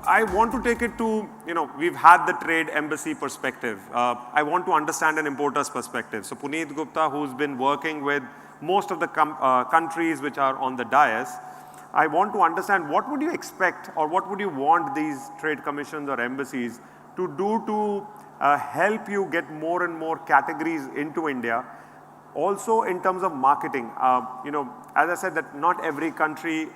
I want to take it to, we've had the trade embassy perspective. I want to understand an importer's perspective. So Puneet Gupta, who's been working with most of the countries which are on the dais, I want to understand what would you expect or what would you want these trade commissions or embassies to do to help you get more and more categories into India. Also in terms of marketing, as I said that not every country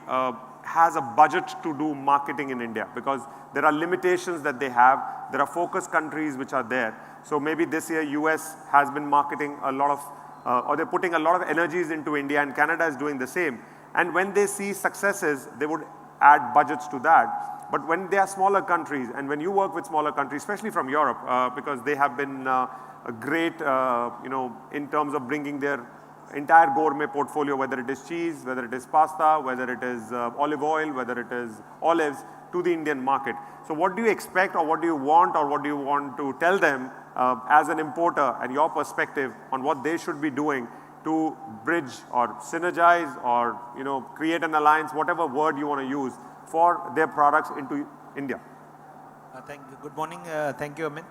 has a budget to do marketing in India because there are limitations that they have. There are focus countries which are there. So maybe this year US has been marketing a lot of, or they're putting a lot of energies into India, and Canada is doing the same. And when they see successes, they would add budgets to that. But when they are smaller countries, and when you work with smaller countries, especially from Europe, because they have been great, in terms of bringing their entire gourmet portfolio, whether it is cheese, whether it is pasta, whether it is olive oil, whether it is olives, to the Indian market. So what do you expect, or what do you want, or what do you want to tell them as an importer and your perspective on what they should be doing to bridge or synergize or create an alliance, whatever word you want to use, for their products into India? Thank you. Good morning. Thank you, Amit.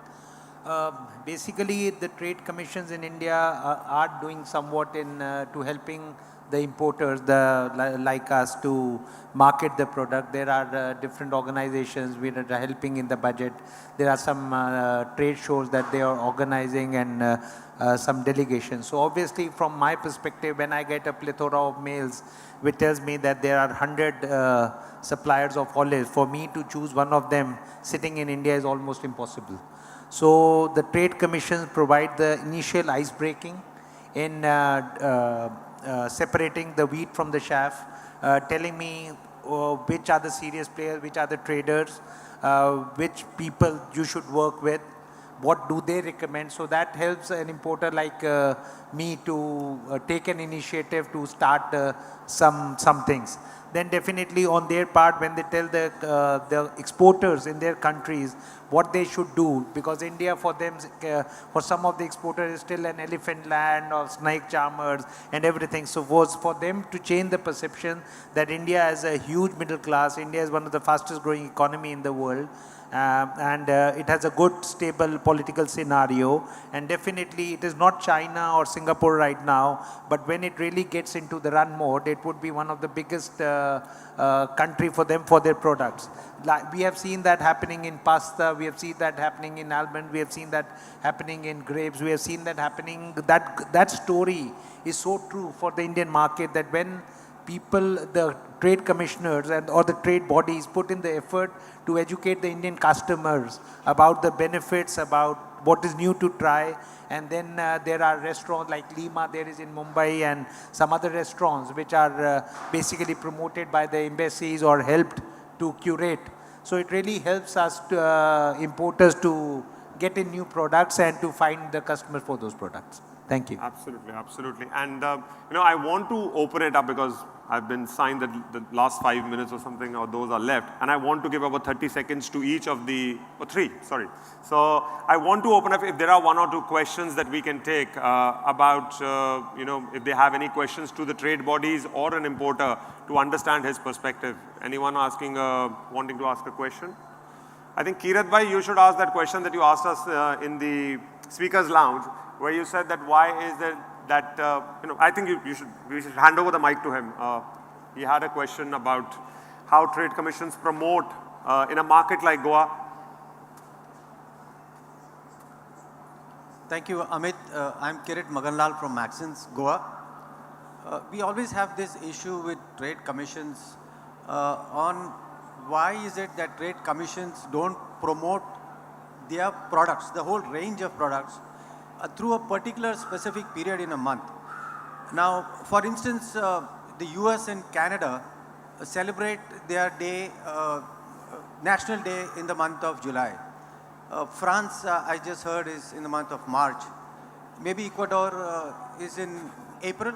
Basically, the trade commissions in India are doing somewhat in to helping the importers like us to market the product. There are different organizations which are helping in the budget. There are some trade shows that they are organizing and some delegations. So obviously from my perspective, when I get a plethora of mails which tells me that there are 100 suppliers of olives, for me to choose one of them sitting in India is almost impossible. So the trade commissions provide the initial ice breaking in separating the wheat from the chaff, telling me which are the serious players, which are the traders, which people you should work with, what do they recommend. So that helps an importer like me to take an initiative to start some things. Then definitely on their part, when they tell the exporters in their countries what they should do, because India for them, for some of the exporters is still an elephant land or snake charmers and everything. So for them to change the perception that India is a huge middle class, India is one of the fastest growing economy in the world, and it has a good stable political scenario, and definitely it is not China or Singapore right now, but when it really gets into the run mode, it would be one of the biggest country for them for their products. Like we have seen that happening in pasta, we have seen that happening in almond, we have seen that happening in grapes, we have seen that happening. That story is so true for the Indian market, that when people, the trade commissioners or the trade bodies put in the effort to educate the Indian customers about the benefits, about what is new to try, and then there are restaurants like Lima, there is in Mumbai, and some other restaurants which are basically promoted by the embassies or helped to curate. So it really helps us to, importers to get in new products and to find the customers for those products. Thank you. Absolutely, absolutely. And, I want to open it up because I've been signed that the last 5 minutes or something, or those are left. And I want to give about 30 seconds to each of the, or 3, sorry. So I want to open up if there are 1 or 2 questions that we can take about, if they have any questions to the trade bodies or an importer to understand his perspective. Anyone asking, wanting to ask a question? I think Kirat bhai, you should ask that question that you asked us in the speakers lounge, where you said that why is there that, I think we should hand over the mic to him. He had a question about how trade commissions promote in a market like Goa. Thank you, Amit. I'm Kirit Maganlal from Maxins, Goa. We always have this issue with trade commissions on why is it that trade commissions don't promote their products, the whole range of products, through a particular specific period in a month. Now, for instance, the US and Canada celebrate their day, National Day, in the month of July. France, I just heard, is in the month of March. Maybe Ecuador is in April,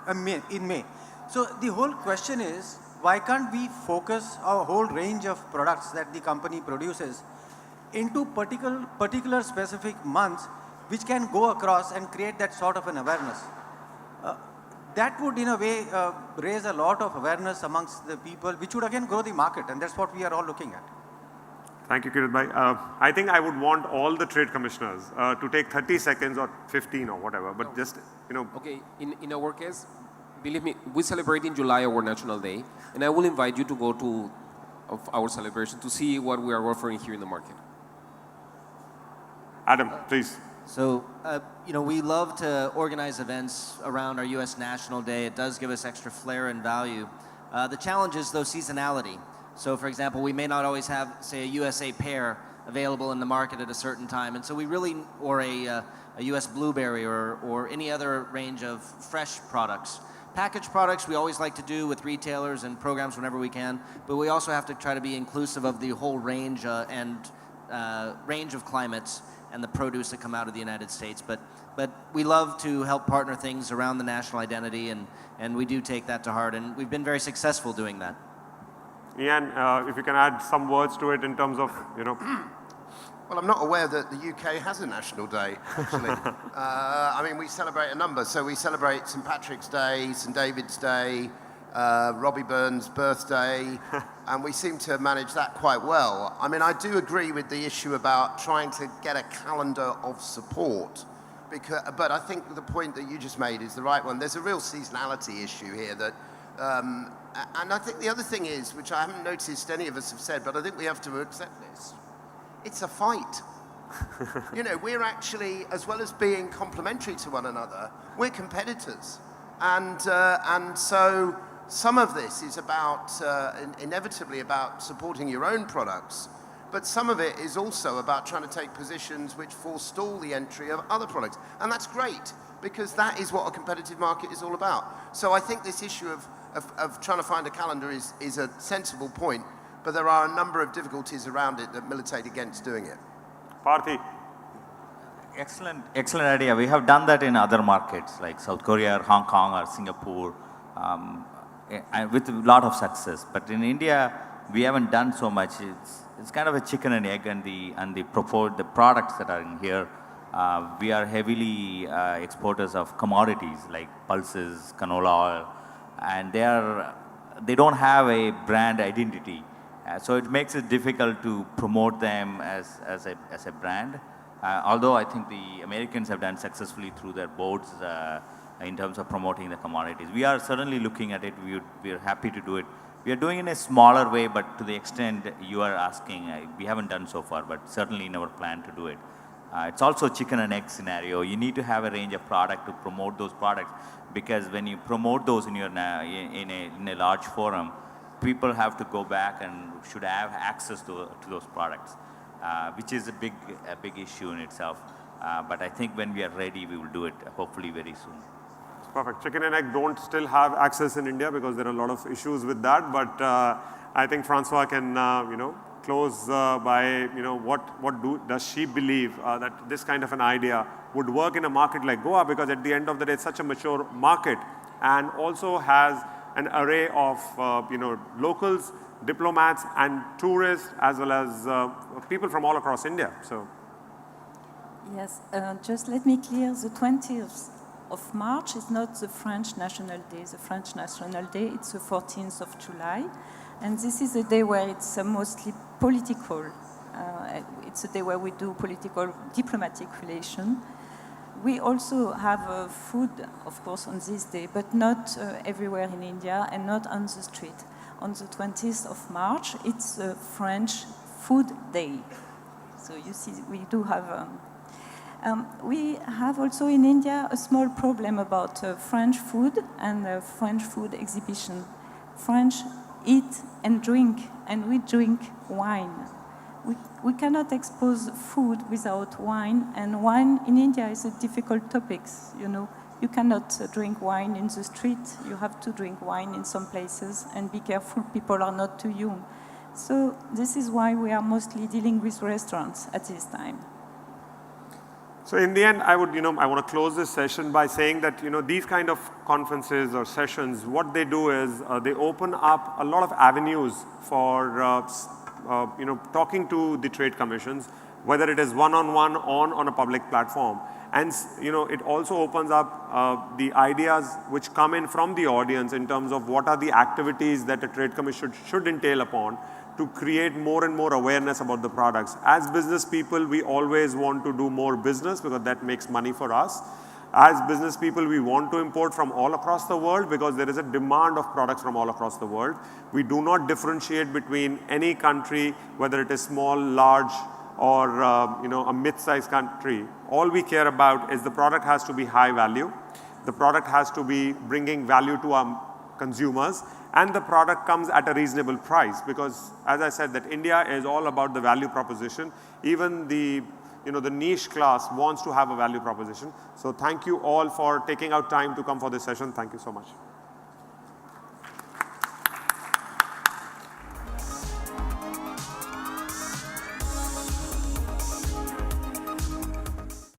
in May. So the whole question is, why can't we focus our whole range of products that the company produces into particular specific months, which can go across and create that sort of an awareness? That would in a way raise a lot of awareness amongst the people, which would again grow the market, and that's what we are all looking at. Thank you, Kirit bhai. I think I would want all the trade commissioners to take 30 seconds or 15 or whatever, but just, Okay, in our case, believe me, we celebrate in July our National Day, and I will invite you to go to our celebration to see what we are offering here in the market. Adam, please. So, we love to organize events around our U.S. National Day. It does give us extra flair and value. The challenge is, though, seasonality. So, for example, we may not always have, say, a USA pear available in the market at a certain time. And so we really, or a U.S. blueberry or any other range of fresh products. Packaged products we always like to do with retailers and programs whenever we can, but we also have to try to be inclusive of the whole range range of climates and the produce that come out of the United States. But we love to help partner things around the national identity, and we do take that to heart, and we've been very successful doing that. Ian, if you can add some words to it in terms of, Well, I'm not aware that the UK has a national day, actually. I mean, we celebrate a number. So we celebrate St. Patrick's Day, St. David's Day, Robbie Burns' birthday, and we seem to manage that quite well. I mean, I do agree with the issue about trying to get a calendar of support. But I think the point that you just made is the right one. There's a real seasonality issue here that, and I think the other thing is, which I haven't noticed any of us have said, but I think we have to accept this. It's a fight. We're actually, as well as being complementary to one another, we're competitors. And so some of this is about, inevitably about supporting your own products, but some of it is also about trying to take positions which forestall the entry of other products. And that's great, because that is what a competitive market is all about. So I think this issue of trying to find a calendar is a sensible point, but there are a number of difficulties around it that militate against doing it. Parthi. Excellent idea. We have done that in other markets like South Korea or Hong Kong or Singapore with a lot of success. But in India, we haven't done so much. It's kind of a chicken and egg, and the products that are in here. We are heavily exporters of commodities like pulses, canola oil, and they don't have a brand identity. So it makes it difficult to promote them as a brand. Although I think the Americans have done successfully through their boards in terms of promoting the commodities. We are certainly looking at it. We are happy to do it. We are doing it in a smaller way, but to the extent you are asking, we haven't done so far, but certainly in our plan to do it. It's also a chicken and egg scenario. You need to have a range of product to promote those products, because when you promote those in a large forum, people have to go back and should have access to those products, which is a big issue in itself. But I think when we are ready, we will do it, hopefully very soon. Perfect. Chicken and egg don't still have access in India because there are a lot of issues with that. But I think Francois can, close by, what does she believe that this kind of an idea would work in a market like Goa, because at the end of the day, it's such a mature market and also has an array of, locals, diplomats and tourists, as well as people from all across India. So. Yes, just let me clear, the 20th of March is not the French National Day. The French National Day, it's the 14th of July. And this is a day where it's mostly political. It's a day where we do political diplomatic relation. We also have food, of course, on this day, but not everywhere in India and not on the street. On the 20th of March, it's a French Food Day. So you see, we do have... we have also in India a small problem about French food and French food exhibition. French eat and drink, and we drink wine. We cannot expose food without wine, and wine in India is a difficult topic. You cannot drink wine in the street. You have to drink wine in some places, and be careful, people are not too young. So this is why we are mostly dealing with restaurants at this time. So in the end, I want to close this session by saying that, these kind of conferences or sessions, what they do is they open up a lot of avenues for, talking to the trade commissions, whether it is one-on-one on a public platform. And it also opens up the ideas which come in from the audience in terms of what are the activities that a trade commission should entail upon to create more and more awareness about the products. As business people, we always want to do more business because that makes money for us. As business people, we want to import from all across the world because there is a demand of products from all across the world. We do not differentiate between any country, whether it is small, large, or a mid-sized country. All we care about is the product has to be high value, the product has to be bringing value to our consumers, and the product comes at a reasonable price, because as I said, that India is all about the value proposition. Even the niche class wants to have a value proposition. So thank you all for taking out time to come for this session. Thank you so much.